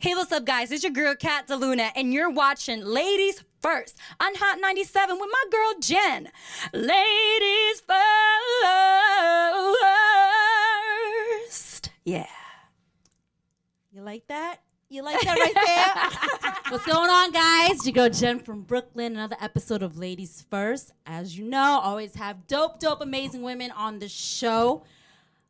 Hey, what's up, guys? It's your girl, Kat Deluna, and you're watching Ladies First on Hot 97 with my girl, Jenn. Ladies First. Yeah. You like that? You like that right there? What's going on, guys? Your girl Jenn from Brooklyn. Another episode of Ladies First. As you know, always have dope, amazing women on the show.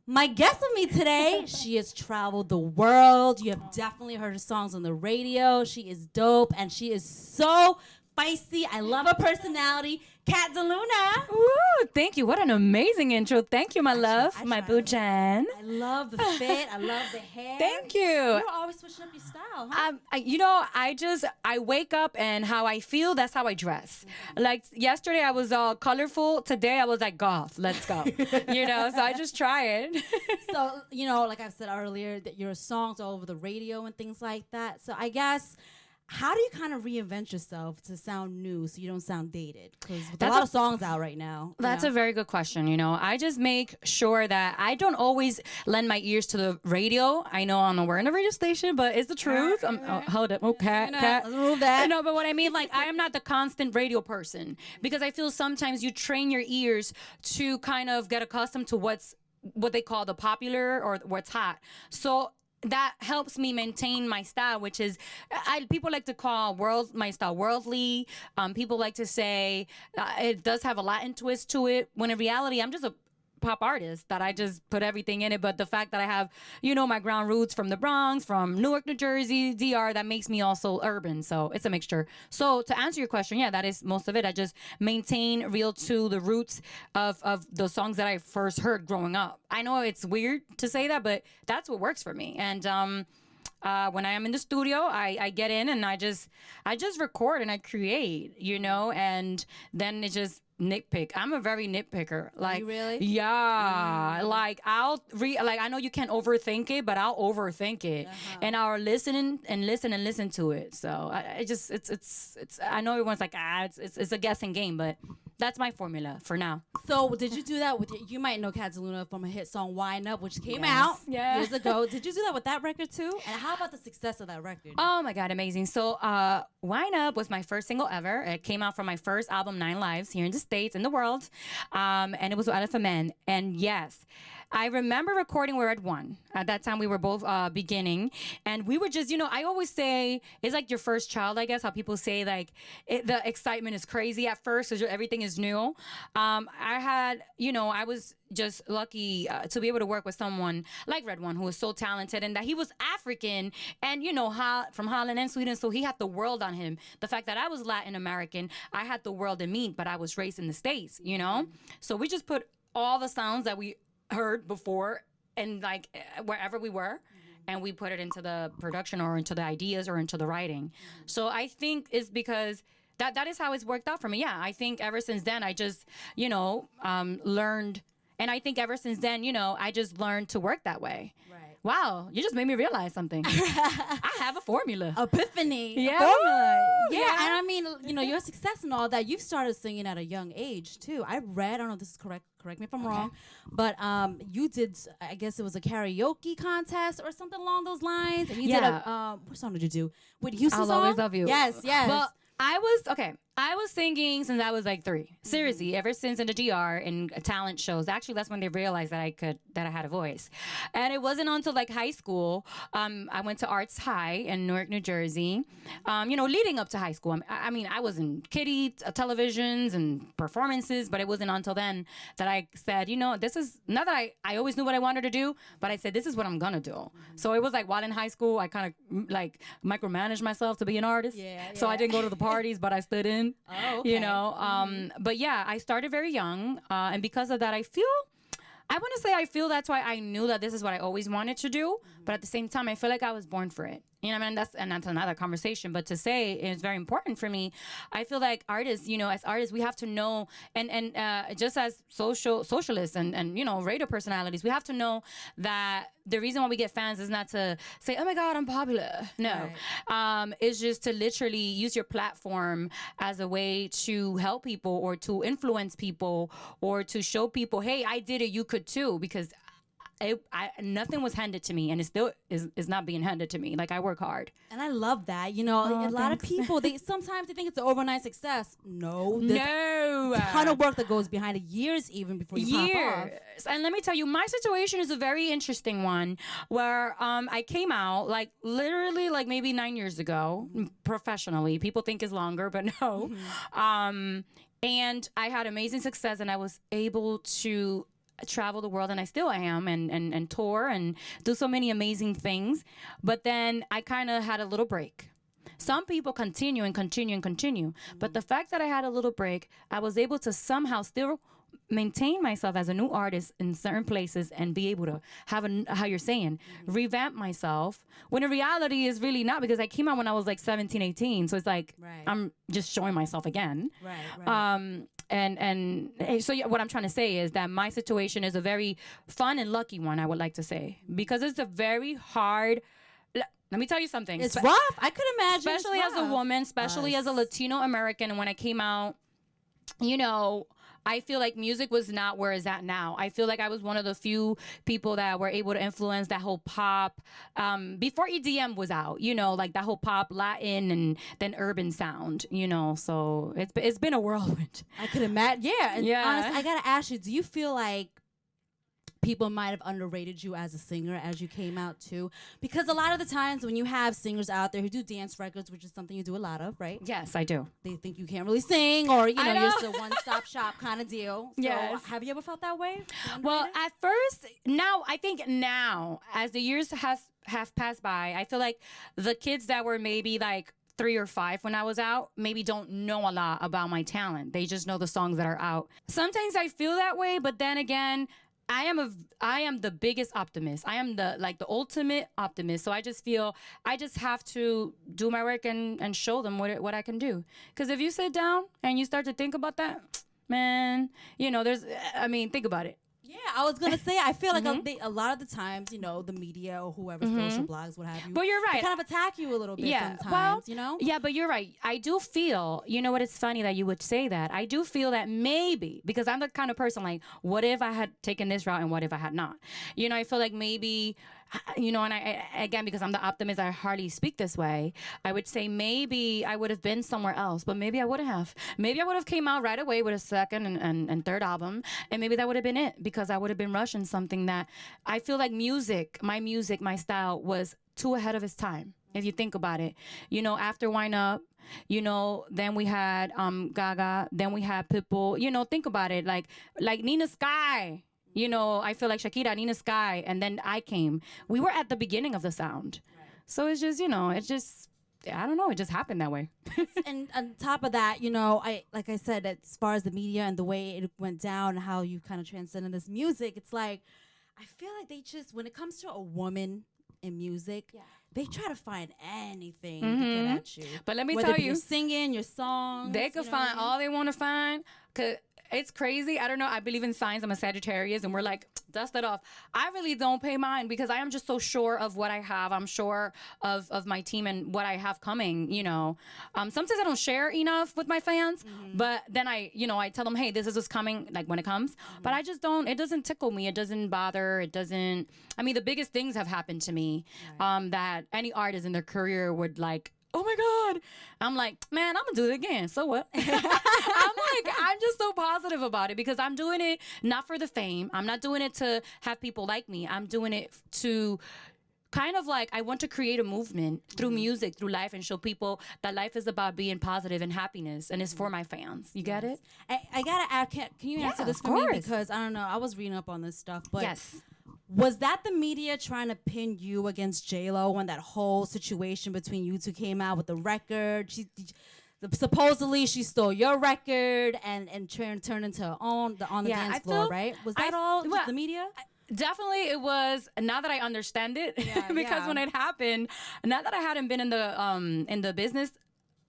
My guest with me today, she has traveled the world. You have definitely heard her songs on the radio. She is dope, and she is so feisty. I love her personality. Kat Deluna. Ooh, thank you. What an amazing intro. Thank you, my love. My boo, Jenn. I love the fit. I love the hair. Thank you. You're always switching up your style, huh? I wake up and how I feel, that's how I dress. Like yesterday, I was all colorful. Today, I was like goth. Let's go. So I just try it. So, like I said earlier, that your songs are over the radio and things like that. So I guess, how do you kind of reinvent yourself to sound new so you don't sound dated? Because a lot of songs out right now. That's a very good question. I just make sure that I don't always lend my ears to the radio. I know we're in a radio station, but it's the truth. Hold up. Okay. Let's move that. No, but what I mean, like, I am not the constant radio person because I feel sometimes you train your ears to kind of get accustomed to what they call the popular or what's hot. So that helps me maintain my style, which is, people like to call my style worldly. People like to say it does have a Latin twist to it, when in reality, I'm just a pop artist that I just put everything in it. But the fact that I have, my ground roots from the Bronx, from Newark, New Jersey, DR, that makes me also urban. So it's a mixture. So to answer your question, yeah, that is most of it. I just maintain real to the roots of the songs that I first heard growing up. I know it's weird to say that, but that's what works for me. And when I am in the studio, I get in and I just record and I create, and then it just nitpick. I'm a very nitpicker. Like, you really? Yeah. Like I know you can't overthink it, but I'll overthink it, and I'll listen to it. So it's I know everyone's like, it's a guessing game, but that's my formula for now. So did you do that with you might know Kat Deluna from a hit song Whine Up, which came out years ago. Did you do that with that record too? And how about the success of that record? Oh my God, amazing. So Whine Up was my first single ever. It came out from my first album, 9 Lives, here in the States, in the world. And it was with Elephant Men. And yes, I remember recording We're at One. At that time, we were both beginning. And we were just, I always say, it's like your first child, I guess, how people say, like, the excitement is crazy at first because everything is new. I was just lucky to be able to work with someone like Red One, who was so talented, and that he was African and, from Holland and Sweden. So he had the world on him. The fact that I was Latin American, I had the world in me, but I was raised in the States, So we just put all the sounds that we heard before and like wherever we were, and we put it into the production or into the ideas or into the writing. So I think it's because that is how it's worked out for me. Yeah, I think ever since then I just learned, and I think ever since then I just learned to work that way. Right. Wow, you just made me realize something. I have a formula. Epiphany. Yeah. A formula. Yeah. Yeah. And I mean, your success and all that, you've started singing at a young age too. I read, I don't know if this is correct me if I'm wrong, but you did, I guess it was a karaoke contest or something along those lines. And you did what song did you do? With Houston I'll song? Always Love You. Yes. Well, I was singing since I was like 3. Seriously, ever since in the DR in talent shows. Actually, that's when they realized that I had a voice. And it wasn't until like high school. I went to Arts High in Newark, New Jersey. Leading up to high school. I was in kiddie televisions and performances, but it wasn't until then that I said, this is not that I always knew what I wanted to do, but I said, this is what I'm gonna do. So it was like while in high school, I kind of like micromanaged myself to be an artist. Yeah. So I didn't go to the parties, but I stood in. Oh, okay. But yeah, I started very young, and because of that, I feel that's why I knew that this is what I always wanted to do. But at the same time, I feel like I was born for it. That's another conversation. But to say it's very important for me, I feel like artists, as artists, we have to know, and just as socialists and radio personalities, we have to know that the reason why we get fans is not to say, oh my God, I'm popular. No. Right. It's just to literally use your platform as a way to help people or to influence people or to show people, hey, I did it, you could too. Because nothing was handed to me, and it still is not being handed to me. Like, I work hard. And I love that. You know, a lot of people, sometimes they think it's an overnight success. No. A ton of work that goes behind it, years even before you pop off. And let me tell you, my situation is a very interesting one where I came out like literally like maybe 9 years ago professionally. People think it's longer, but no. And I had amazing success, and I was able to travel the world, and I still am, and tour and do so many amazing things. But then I kind of had a little break. Some people continue and continue and continue. But the fact that I had a little break, I was able to somehow still maintain myself as a new artist in certain places and be able to have how you're saying, revamp myself, when in reality is really not, because I came out when I was like 17, 18. So it's like, I'm just showing myself again. And so what I'm trying to say is that my situation is a very fun and lucky one, I would like to say, because it's a very hard. Let me tell you something. It's rough. I could imagine. Especially as a woman, especially as a Latino American. And when I came out, you know, I feel like music was not where it's at now. I feel like I was one of the few people that were able to influence that whole pop before EDM was out, you know, like that whole pop, Latin, and then urban sound, you know. So it's been a whirlwind. I could imagine. Yeah. And honestly, I got to ask you, do you feel like people might have underrated you as a singer as you came out too? Because a lot of the times when you have singers out there who do dance records, which is something you do a lot of, right? Yes, I do. They think you can't really sing, or you know, you're just a one-stop shop kind of deal. So yes. Have you ever felt that way? Well, at first, I think now, as the years have passed by, I feel like the kids that were maybe like 3 or 5 when I was out maybe don't know a lot about my talent. They just know the songs that are out. Sometimes I feel that way, but then again, I am the biggest optimist. I am the ultimate optimist. So I just feel I just have to do my work and show them what I can do. Because if you sit down and you start to think about that, man, you know, think about it. Yeah, I was gonna say, I feel like a lot of the times, you know, the media or whoever, social blogs, what have you. But you're right. They kind of attack you a little bit sometimes, well, you know? Yeah, but you're right. I do feel, you know what, it's funny that you would say that. I do feel that maybe, because I'm the kind of person like, what if I had taken this route and what if I had not? You know, I feel like maybe, you know, and I again, because I'm the optimist, I hardly speak this way. I would say maybe I would have been somewhere else, but maybe I wouldn't have. Maybe I would have came out right away with a second and third album, and maybe that would have been it, because I would have been rushing something that I feel like my style was too ahead of its time. If you think about it, you know, after Whine Up, you know, then we had Gaga, then we had Pitbull. You know, think about it, like Nina Sky. You know, I feel like Shakira, Nina Sky, and then I came. We were at the beginning of the sound. Right. So it's just, you know, I don't know, it just happened that way. And on top of that, you know, like I said, as far as the media and the way it went down, how you kind of transcended this music, it's like, I feel like they just, when it comes to a woman in music, they try to find anything to get at you. But let me tell you, you're singing, your songs. They could find all they want to find. Cause it's crazy. I don't know. I believe in signs. I'm a Sagittarius, and we're like, dust it off. I really don't pay mind because I am just so sure of what I have. I'm sure of my team and what I have coming, you know. Sometimes I don't share enough with my fans, but then I tell them, hey, this is what's coming, like when it comes. But I just don't, it doesn't tickle me. It doesn't bother. It doesn't, I mean, the biggest things have happened to me that any artist in their career would like, oh my God. I'm like, man, I'm gonna do it again. So what? I'm just so positive about it because I'm doing it not for the fame. I'm not doing it to have people like me. I'm doing it to kind of like, I want to create a movement through music, through life, and show people that life is about being positive and happiness, and it's for my fans. You get it? I gotta ask, can you answer this for me? Because I don't know, I was reading up on this stuff, but yes. Was that the media trying to pin you against J.Lo when that whole situation between you two came out with the record? Supposedly she stole your record and turned into her own on the dance floor, right? Was that all just the media? Definitely it was. Now that I understand it, because when it happened, not that I hadn't been in the business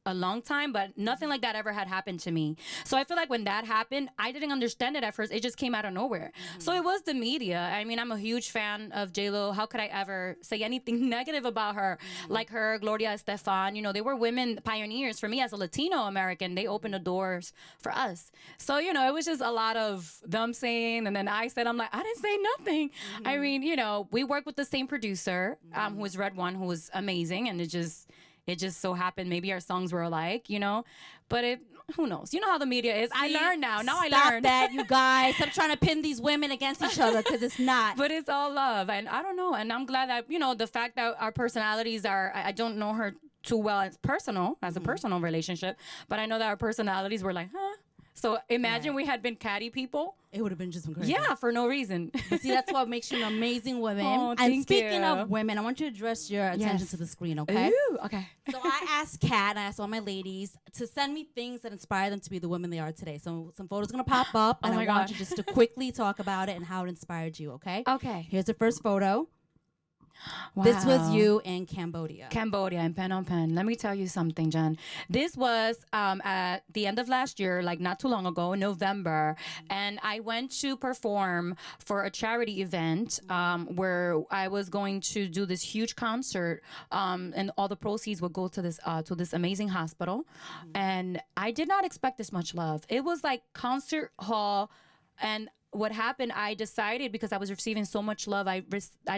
a long time, but nothing like that ever had happened to me. So I feel like when that happened, I didn't understand it at first. It just came out of nowhere. So it was the media. I mean, I'm a huge fan of J.Lo. How could I ever say anything negative about her? Like her, Gloria Estefan, you know, they were women pioneers. For me as a Latino American, they opened the doors for us. So, you know, it was just a lot of them saying, and then I said, I'm like, I didn't say nothing. I mean, you know, we work with the same producer, who was Red One, who was amazing, and it just so happened maybe our songs were alike, you know, but who knows? You know how the media is. I learned now. Now I learned. Stop that, you guys. Stop trying to pin these women against each other, because it's not. But it's all love. And I don't know. And I'm glad that, you know, the fact that our personalities are, I don't know her too well as a personal relationship, but I know that our personalities were like, huh? So imagine we had been catty people. It would have been just crazy. Yeah, for no reason. But see, that's what makes you an amazing woman. Oh, and speaking you. of women, I want you to address your attention to the screen, okay? Ooh, okay. So I asked Kat and I asked all my ladies to send me things that inspire them to be the women they are today. So some photos are going to pop up, and I want you just to quickly talk about it and how it inspired you, okay? Okay. Here's the first photo. Wow. This was you in Cambodia. Cambodia and Phnom Penh. Let me tell you something, Jen. This was at the end of last year, like not too long ago, in November. And I went to perform for a charity event where I was going to do this huge concert, and all the proceeds would go to this amazing hospital. And I did not expect this much love. It was like concert hall. And what happened, I decided, because I was receiving so much love, I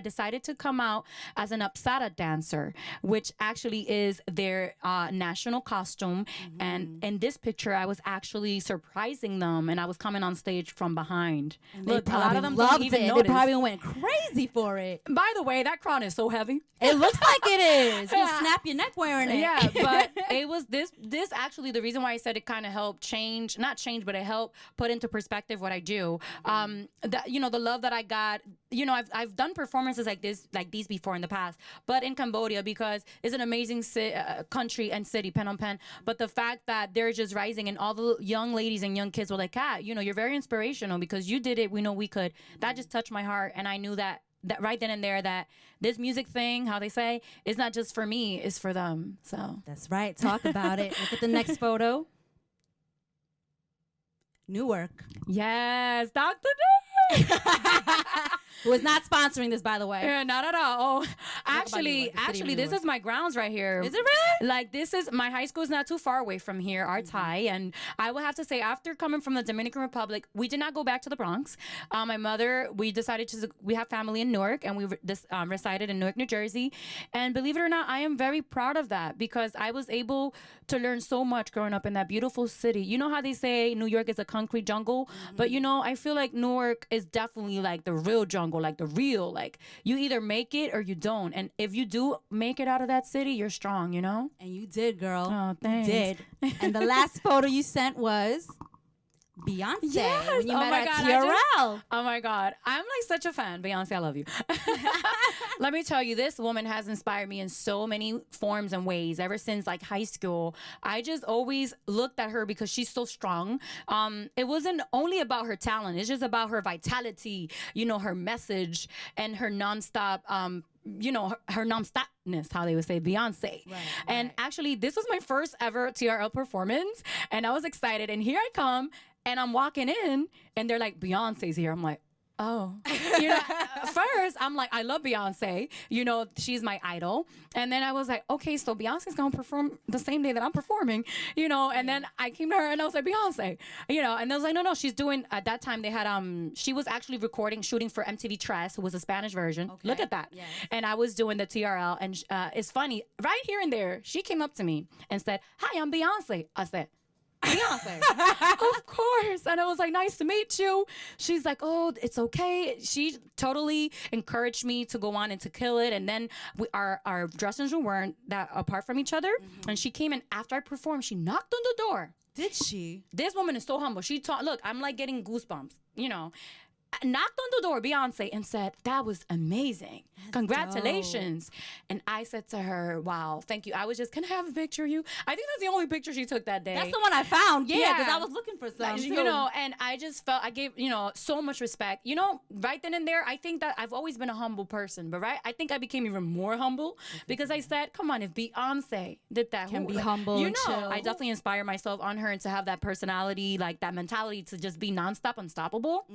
decided to come out as an Apsara dancer, which actually is their national costume. And in this picture, I was actually surprising them, and I was coming on stage from behind. And Look, a lot of them loved don't even it. notice. They probably went crazy for it. By the way, that crown is so heavy. It looks like it is. You'll snap your neck wearing it. Yeah, but it was this actually, the reason why I said it kind of helped but it helped put into perspective what I do. That, you know, the love that I got, you know, I've done performances like these before in the past, but in Cambodia, because it's an amazing country and city, Phnom Penh. But the fact that they're just rising, and all the young ladies and young kids were like, Kat, you know, you're very inspirational because you did it. We know we could. That just touched my heart, and I knew that right then and there, that this music thing, how they say, is not just for me, it's for them. So that's right. Talk about it. Look at the next photo. Newark. Yes, Dr. D. Who is not sponsoring this, by the way. Yeah, not at all. Oh, actually, this is my grounds right here. Is it really? Like, this is my high school is not too far away from here, our Thai. And I will have to say, after coming from the Dominican Republic, we did not go back to the Bronx. My mother, we have family in Newark, and we resided in Newark, New Jersey. And believe it or not, I am very proud of that, because I was able to learn so much growing up in that beautiful city. You know how they say New York is a concrete jungle? But, you know, I feel like Newark is definitely like the real jungle, like the real, like you either make it or you don't. And if you do make it out of that city, you're strong, you know? And you did, girl. Oh, thanks. You did. And the last photo you sent was Beyonce. Yes. When you met my at God, TRL. oh my God. I'm like such a fan. Beyonce, I love you. Let me tell you, this woman has inspired me in so many forms and ways ever since like high school. I just always looked at her because she's so strong. It wasn't only about her talent. It's just about her vitality, you know, her message and her nonstop, you know, her non-stopness, how they would say, Beyonce. Right, and actually, this was my first ever TRL performance, and I was excited. And here I come, and I'm walking in, and they're like, Beyonce's here. I'm like, oh. You know, first, I'm like, I love Beyonce. You know, she's my idol. And then I was like, okay, so Beyonce's going to perform the same day that I'm performing, you know. And then I came to her, and I was like, Beyonce, you know. And they was like, no, she's doing, at that time, they had, she was actually shooting for MTV Tres, who was a Spanish version. Okay. Look at that. Yes. And I was doing the TRL. And it's funny, right here and there, she came up to me and said, hi, I'm Beyonce. I said, Beyonce. Of course. And I was like, nice to meet you. She's like, oh, it's okay. She totally encouraged me to go on and to kill it. And then our dressing room weren't that apart from each other. And she came in after I performed. She knocked on the door. Did she? This woman is so humble. She taught, look, I'm like getting goosebumps, you know. knocked on the door, Beyonce, and said, that was amazing. Congratulations. And I said to her, wow, thank you. I was just, can I have a picture of you? I think that's the only picture she took that day. That's the one I found. Yeah, because Yeah. I was looking for some. You too. know, and I just felt, I gave, so much respect. Right then and there, I think that I've always been a humble person, but I think I became even more humble because I said, come on, if Beyonce did that, Can who, be like, humble and chill. I definitely inspire myself on her and to have that personality, like that mentality to just be nonstop unstoppable.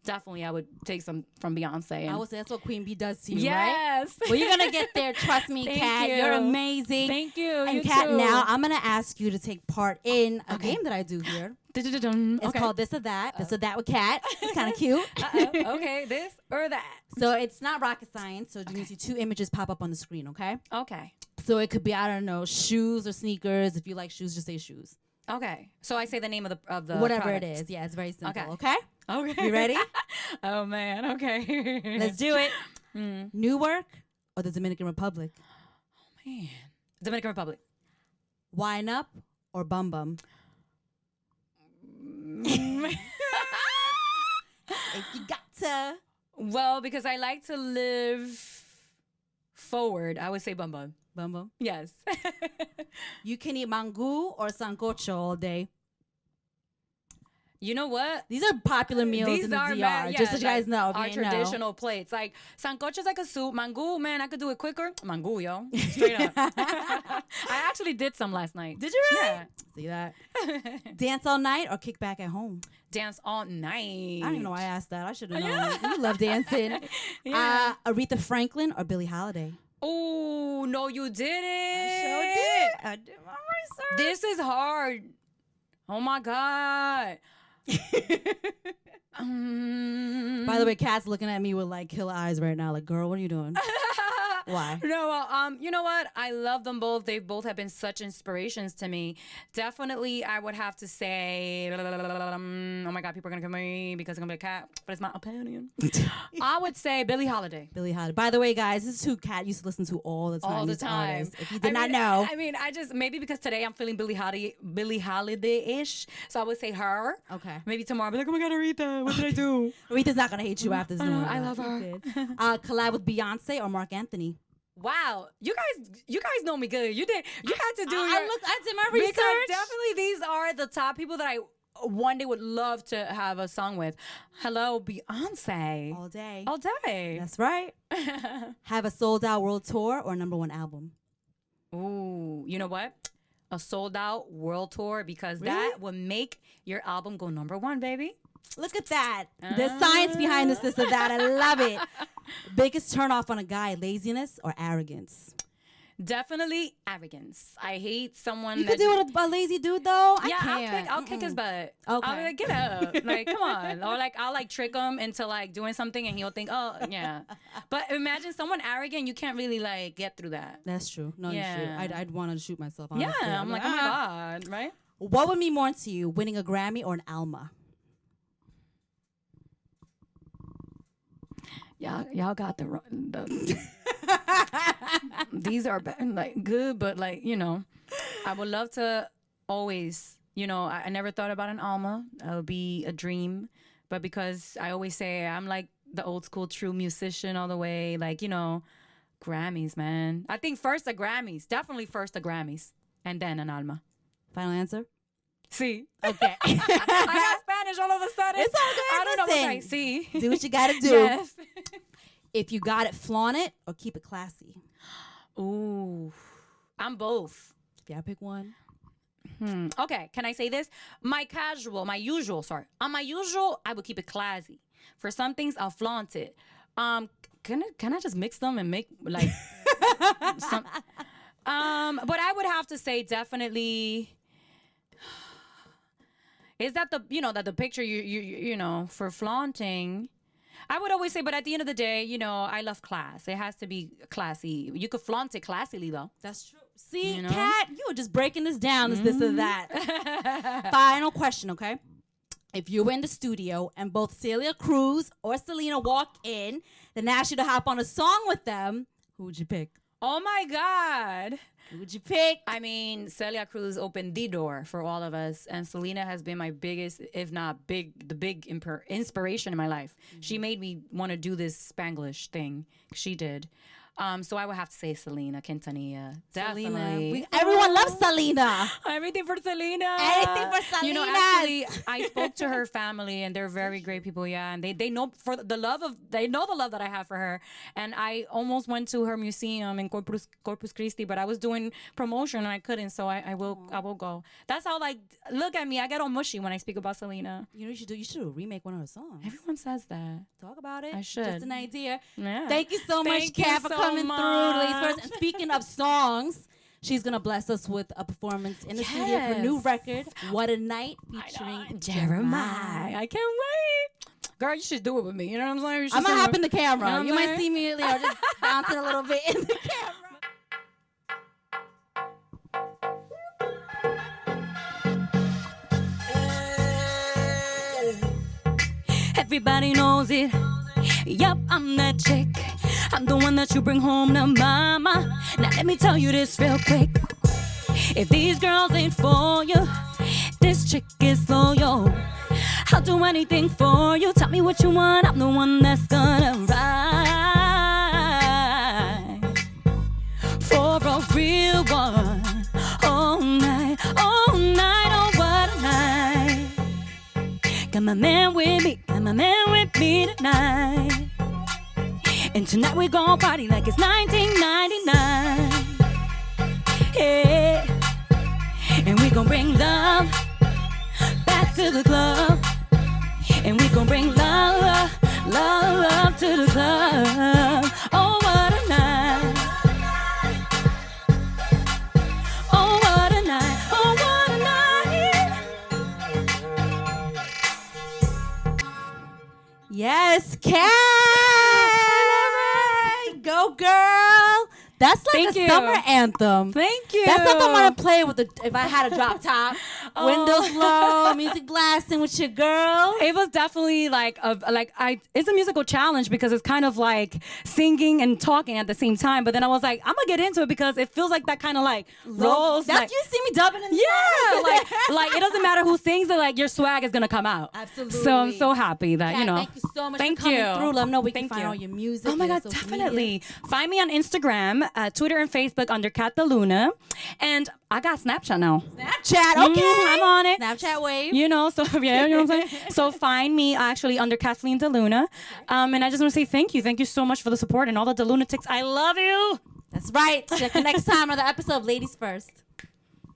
Definitely, I would take some from Beyonce. I would say that's what Queen Bee does to you, right? Yes. Well, you're going to get there. Trust me, Thank Kat. you. You're amazing. Thank you. And You Kat, too. now I'm going to ask you to take part in a game that I do here. It's Okay. called This or That. This or That with Kat. It's kind of cute. Okay, this or that. So it's not rocket science. So you can see two images pop up on the screen, okay? Okay. So it could be, I don't know, shoes or sneakers. If you like shoes, just say shoes. Okay. So I say the name of the Whatever product. it is. Yeah, it's very simple, Okay. okay? Okay. You ready? Oh man. Okay. Let's do it. Newark or the Dominican Republic? Man. Dominican Republic. Whine Up or Bum Bum? If you got to. Well, because I like to live forward, I would say bum bum. Bum Bum. Yes. You can eat mango or sancocho all day. You know what? These are popular meals in the DR. Just so you guys know. If Our you didn't know. traditional plates. Like, sancocho is like a soup. Mango, man, I could do it quicker. Mango, yo. Straight up. I actually did some last night. Did you really? Yeah. See that? Dance all night or kick back at home? Dance all night. I don't even know why I asked that. I should have known. You love dancing. Yeah. Aretha Franklin or Billie Holiday? Oh, no, you didn't. I did my research. This is hard. Oh, my God. By the way, Kat's looking at me with like killer eyes right now. Like, girl, what are you doing? Why? No, you know what? I love them both. They both have been such inspirations to me. Definitely, I would have to say, oh my God, people are going to come at me because I'm going to be a cat, but it's my opinion. I would say Billie Holiday. Billie Holiday. By the way, guys, this is who Kat used to listen to all the time. All the these time. artists. If you did not know. I mean, I just, maybe because today I'm feeling Billie Holiday-ish, so I would say her. Okay. Maybe tomorrow I'll be like, oh my God, Aretha, what did I do? Aretha's not going to hate you after this. I love her. Collab with Beyonce or Mark Anthony? Wow, you guys know me good. You had to do I did my research. because definitely these are the top people that I one day would love to have a song with. Hello, Beyonce. All day. All day. That's right. Have a sold out world tour or #1 album? Ooh, you know what? A sold out world tour because Really? that would make your album go #1, baby. Look at that. There's science behind this or that. I love it. Biggest turn off on a guy, laziness or arrogance? Definitely arrogance. I hate someone You that could do it with a lazy dude though. yeah, I can't. I'll kick his butt. Okay. I'll be like, get up. Like, come on. Or like, I'll like trick him into like doing something and he'll think, oh, yeah. But imagine someone arrogant, you can't really like get through that. That's true. No, Yeah. you should. I'd want to shoot myself, honestly. Yeah. I'm like, oh my God, right? What would mean more to you, winning a Grammy or an Alma? Y'all got the these are like good, but like, I would love to always, I never thought about an Alma. That would be a dream. But because I always say I'm like the old school true musician all the way, like, Grammys, man. I think first the Grammys, definitely first the Grammys, and then an Alma. Final answer? See? Okay. I got Spanish all of a sudden. It's all good. I don't know what I Listen. see. Do what you gotta do. Yes. If you got it, flaunt it or keep it classy. Ooh. I'm both. If you gotta pick one. Okay, can I say this? On my usual, I would keep it classy. For some things, I'll flaunt it. Can I just mix them and make like some? But I would have to say definitely. Is that the picture you for flaunting? I would always say, but at the end of the day, I love class. It has to be classy. You could flaunt it classily though. That's true. See, Kat, you were just breaking this down. This or that. Final question, okay? If you were in the studio and both Celia Cruz or Selena walk in, then asked you to hop on a song with them, who would you pick? Oh my God. Would you pick? I mean, Celia Cruz opened the door for all of us, and Selena has been my biggest, if not the big inspiration in my life. She made me want to do this Spanglish thing. She did. So I would have to say Selena Quintanilla. Definitely. Everyone loves Selena. Everything for Selena. Anything for Selena. You know, actually, I spoke to her family, and they're very great people. Yeah, and they know the love that I have for her. And I almost went to her museum in Corpus Christi, but I was doing promotion and I couldn't. So I will go. That's how, like, look at me. I get all mushy when I speak about Selena. You know what you should do? You should remake one of her songs. Everyone says that. Talk about it. I should. Just an idea. Yeah. Thank you so much, Kat, for coming through, ladies first. And speaking of songs, she's gonna bless us with a performance in the studio for her new record, "What a Night," featuring Jeremiah. I can't wait. Girl, you should do it with me. You know what I'm saying? I'm gonna hop in the camera. You know you might see me just bouncing a little bit in the camera. Everybody knows it. Yup, I'm that chick. I'm the one that you bring home to mama. Now let me tell you this real quick. If these girls ain't for you, this chick is loyal. I'll do anything for you. Tell me what you want. I'm the one that's gonna ride for a real one. All night, oh what a night. Got my man with me tonight. And tonight we gon' party like it's 1999. Yeah. And we gon' bring love back to the club. And we gon' bring love to the club. Oh, what a night. Oh, what a night. Oh, what a night. Yes, Kat. Go, girl. That's like a summer anthem. Thank you. That's something I want to play with if I had a drop top. Windows low, music blasting with your girl. It was definitely it's a musical challenge because it's kind of like singing and talking at the same time. But then I was like, I'm gonna get into it because it feels like that kind of like rolls. That's you see me dubbing in the like it doesn't matter who sings it, like your swag is gonna come out. Absolutely. So I'm so happy that Thank you so much for coming through. Let me know we can find all your music. Oh my God, definitely. Find me on Instagram, Twitter, and Facebook under Kat Deluna. And I got Snapchat now. Snapchat, okay. I'm on it. Snapchat wave. You know, so yeah, you know what I'm saying? So find me actually under Kathleen Deluna. And I just want to say thank you. Thank you so much for the support and all the Delunatics. I love you. That's right. Check you next time on the episode of Ladies First.